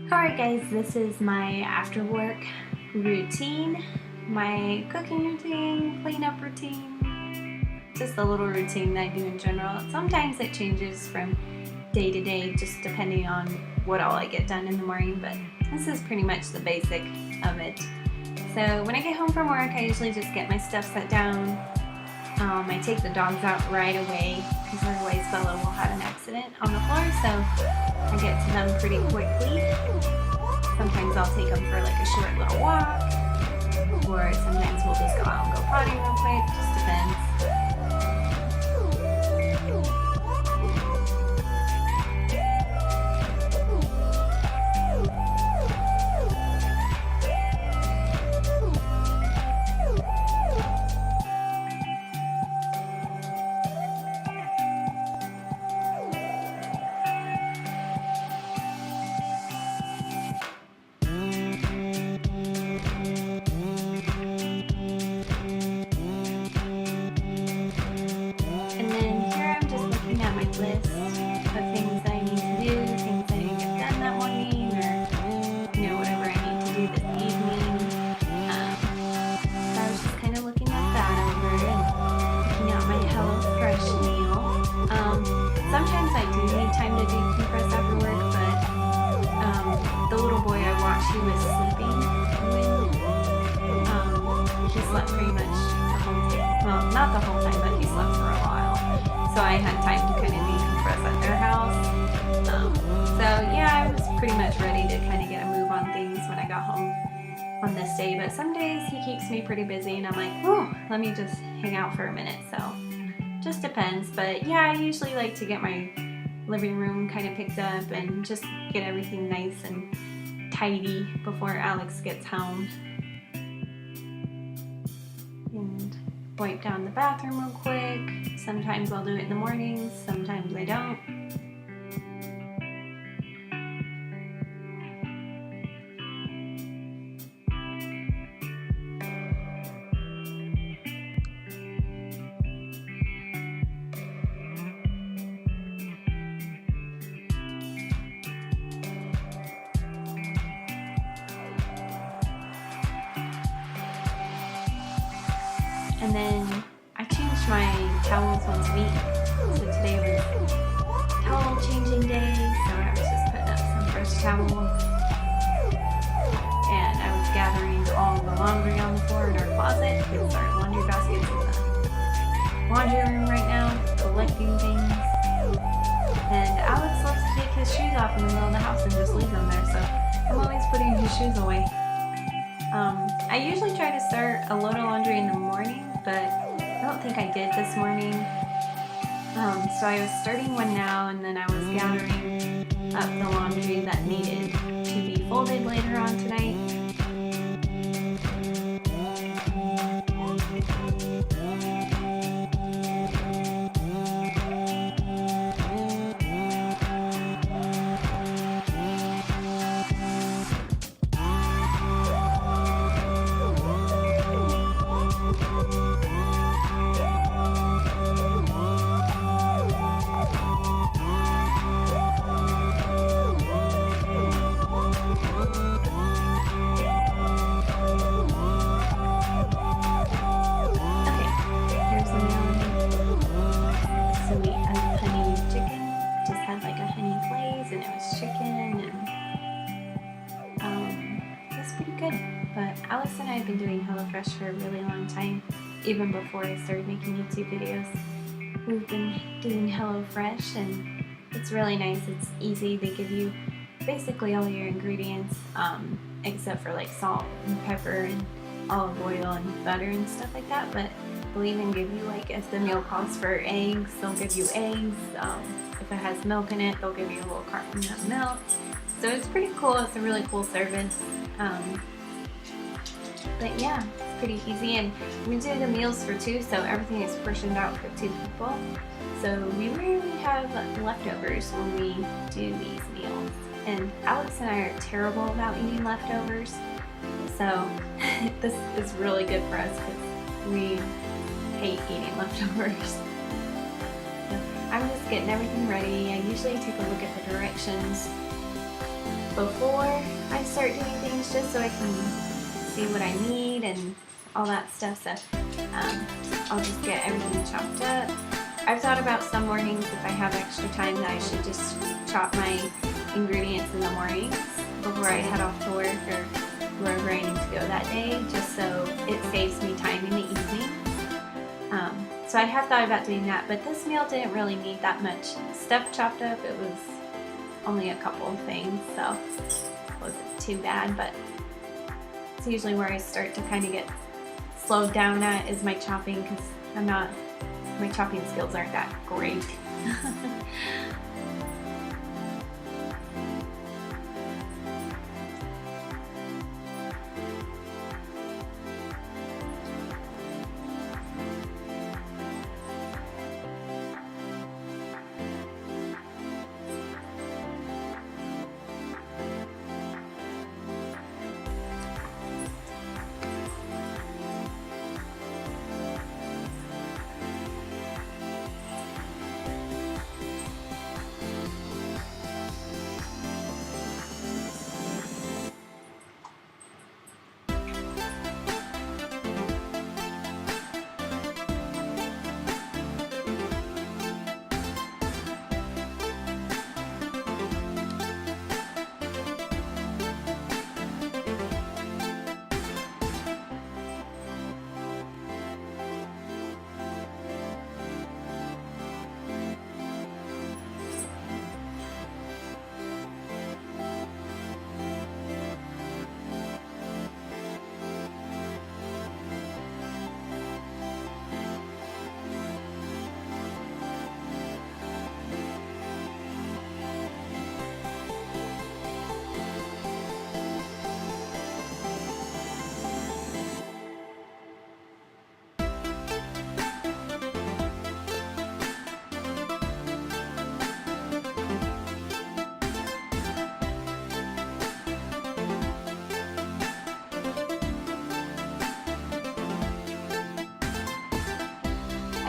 Alright guys, this is my after work routine, my cooking routine, cleanup routine, just a little routine that I do in general. Sometimes it changes from day to day just depending on what all I get done in the morning, but this is pretty much the basic of it. So when I get home from work, I usually just get my stuff set down. I take the dogs out right away because otherwise Bella will have an accident on the floor, so I get to them pretty quickly. Sometimes I'll take them for like a short little walk, or sometimes we'll just go out and go potty real quick, just depends. List of things that I need to do, things I didn't get done that morning, or whatever I need to do this evening. So I was just kind of looking at that over and looking at my HelloFresh meal. Sometimes I do need time to decompress after work, but the little boy I watched, he was sleeping when he slept pretty much the whole time. Well, not the whole time, but he slept for a while. So I had time to kind of decompress at their house. So yeah, I was pretty much ready to kind of get a move on things when I got home on this day. But some days he keeps me pretty busy and I'm like, whew, let me just hang out for a minute. So just depends. But yeah, I usually like to get my living room kind of picked up and just get everything nice and tidy before Alex gets home. And wipe down the bathroom real quick. Sometimes I'll do it in the mornings, sometimes I don't. And then I changed my towels once a week. So today was towel changing day, so I was just putting up some fresh towels. And I was gathering all the laundry on the floor in our closet because our laundry basket's in the laundry room right now, collecting things. And Alex loves to take his shoes off in the middle of the house and just leave them there, so I'm always putting his shoes away. I usually try to start a load of laundry in the morning, but I don't think I did this morning. So I was starting one now, and then I was gathering up the laundry that needed to be folded later on tonight. And it was chicken, and it was pretty good. But Alex and I have been doing HelloFresh for a really long time, even before I started making YouTube videos. We've been doing HelloFresh, and it's really nice. It's easy. They give you basically all your ingredients, except for like salt and pepper and olive oil and butter and stuff like that. But they'll even give you, like, if the meal calls for eggs, they'll give you eggs. If it has milk in it, they'll give you a little carton of milk. So it's pretty cool. It's a really cool service. But yeah, it's pretty easy. And we do the meals for two, so everything is portioned out for two people. So we rarely have leftovers when we do these meals. And Alex and I are terrible about eating leftovers. So this is really good for us because we hate eating leftovers. So I'm just getting everything ready. I usually take a look at the directions before I start doing things, just so I can see what I need and all that stuff. So I'll just get everything chopped up. I've thought about some mornings, if I have extra time, that I should just chop my ingredients in the mornings before I head off to work or wherever I need to go that day, just so it saves me time in the evening. So I have thought about doing that, but this meal didn't really need that much stuff chopped up. It was only a couple of things, so it wasn't too bad, but it's usually where I start to kind of get slowed down at is my chopping, because my chopping skills aren't that great.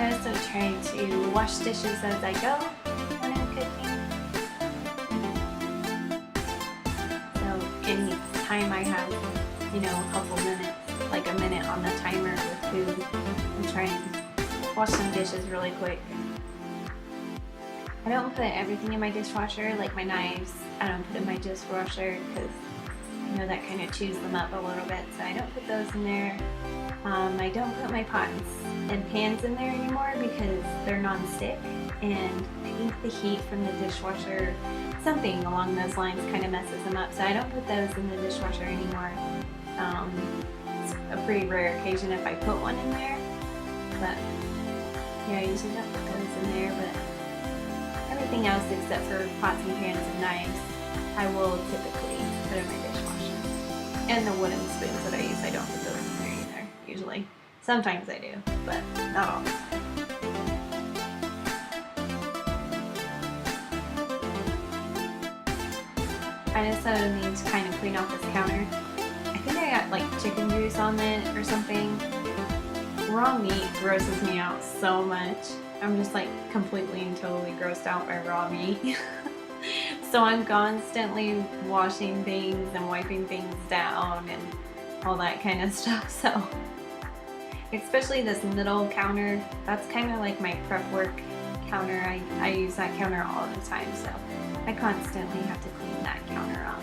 I also try to wash dishes as I go when I'm cooking. So any time I have, a couple minutes, like a minute on the timer with food, I'm trying to wash some dishes really quick. I don't put everything in my dishwasher, like my knives. I don't put in my dishwasher because that kind of chews them up a little bit, so I don't put those in there. I don't put my pots and pans in there anymore because they're non-stick, and I think the heat from the dishwasher, something along those lines, kind of messes them up, so I don't put those in the dishwasher anymore. It's a pretty rare occasion if I put one in there, but yeah, I usually don't put those in there, but everything else except for pots and pans and knives, I will typically put in my dishwasher. And the wooden spoons that I use, I don't put those in there either, usually. Sometimes I do, but not all the time. I also need to kind of clean off this counter. I think I got like chicken grease on it or something. Raw meat grosses me out so much. I'm just like completely and totally grossed out by raw meat. So I'm constantly washing things and wiping things down and all that kind of stuff. So especially this middle counter, that's kind of like my prep work counter. I use that counter all the time, so I constantly have to clean that counter up.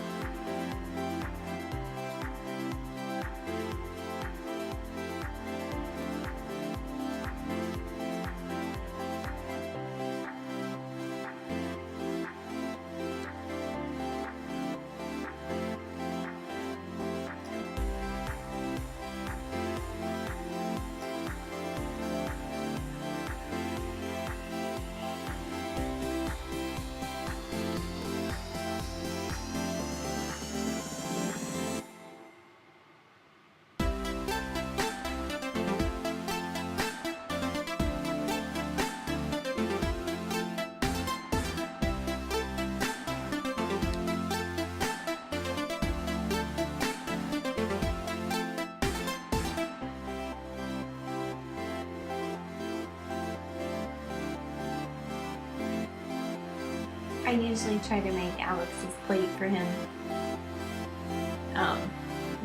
I usually try to make Alex's plate for him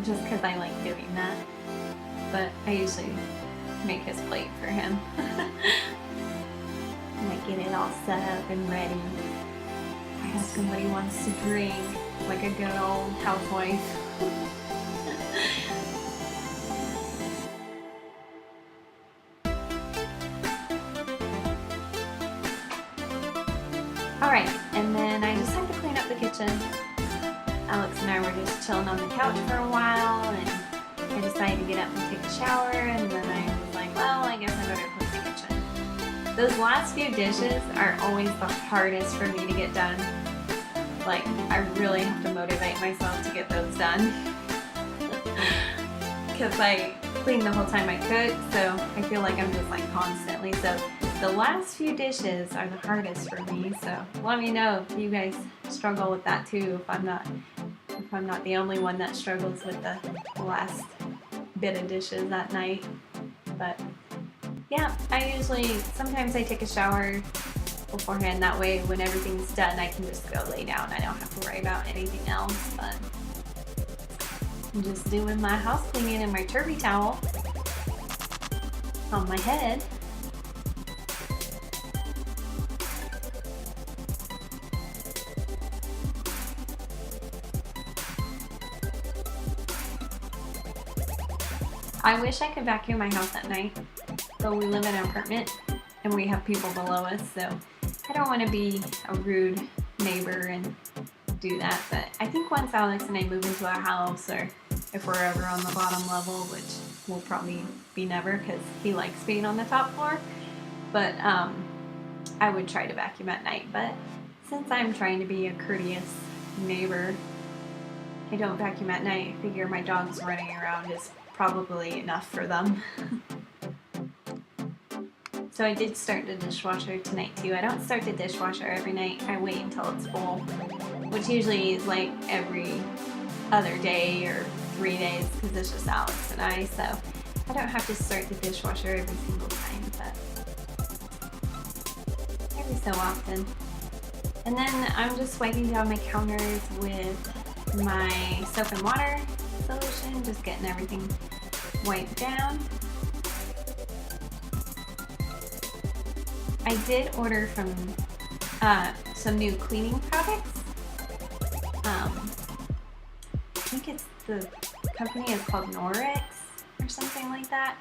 just because I like doing that. But I usually make his plate for him. And I get it all set up and ready. I ask him what he wants to drink, like a good old housewife. Alright, and then I just have to clean up the kitchen. Alex and I were just chilling on the couch for a while, and I decided to get up and take a shower, and then I was like, well, I guess I better clean the kitchen. Those last few dishes are always the hardest for me to get done. Like, I really have to motivate myself to get those done. Because I clean the whole time I cook, so I feel like I'm just like constantly. So the last few dishes are the hardest for me, so let me know if you guys struggle with that too, if I'm not the only one that struggles with the last bit of dishes that night. But yeah, sometimes I take a shower beforehand, that way when everything's done I can just go lay down. I don't have to worry about anything else, but I'm just doing my house cleaning in my turby towel on my head. I wish I could vacuum my house at night, but we live in an apartment and we have people below us, so I don't want to be a rude neighbor and do that. But I think once Alex and I move into a house, or if we're ever on the bottom level, which will probably be never because he likes being on the top floor, but I would try to vacuum at night. But since I'm trying to be a courteous neighbor, I don't vacuum at night. I figure my dogs running around is probably enough for them. So I did start the dishwasher tonight too. I don't start the dishwasher every night. I wait until it's full, which usually is like every other day or 3 days because it's just Alex and I. So I don't have to start the dishwasher every single time, but every so often. And then I'm just wiping down my counters with my soap and water solution, just getting everything wiped down. I did order from some new cleaning products. I think the company is called Norix or something like that,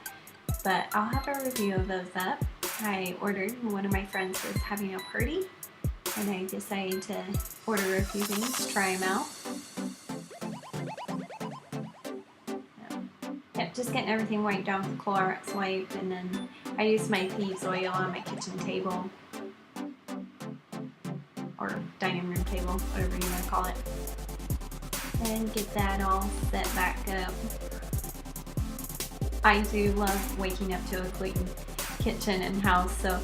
but I'll have a review of those up. I ordered, one of my friends was having a party, and I decided to order a few things, try them out. Yep, just getting everything wiped down with Clorox wipe, and then I use my thieves oil on my kitchen table, or dining room table, whatever you want to call it, and get that all set back up. I do love waking up to a clean kitchen and house, so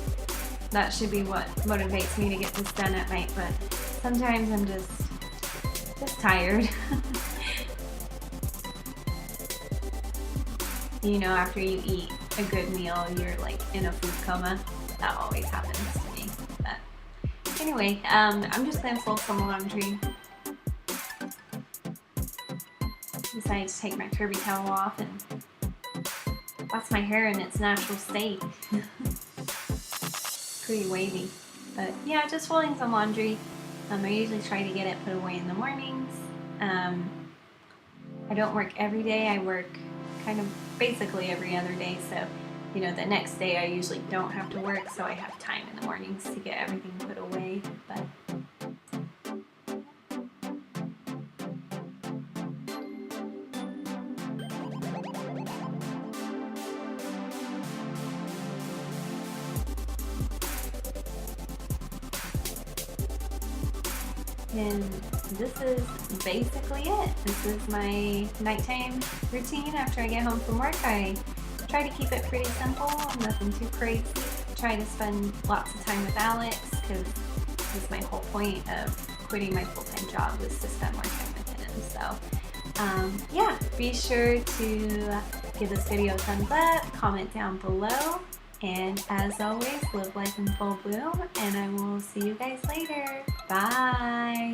that should be what motivates me to get this done at night, but sometimes I'm just tired. You know, after you eat a good meal, you're like in a food coma. That always happens to me. But anyway, I'm just gonna fold some laundry. Decided to take my turby towel off, and that's my hair in its natural state. Pretty wavy. But yeah, just folding some laundry. I usually try to get it put away in the mornings. I don't work every day. I work kind of basically every other day, so you know, the next day I usually don't have to work, so I have time in the mornings to get everything put away. But and this is basically it. This is my nighttime routine after I get home from work. I try to keep it pretty simple, nothing too crazy. Try to spend lots of time with Alex, because this is my whole point of quitting my full-time job, was to spend more time with him. So yeah, be sure to give this video a thumbs up, comment down below, and as always, live life in full bloom, and I will see you guys later. Bye!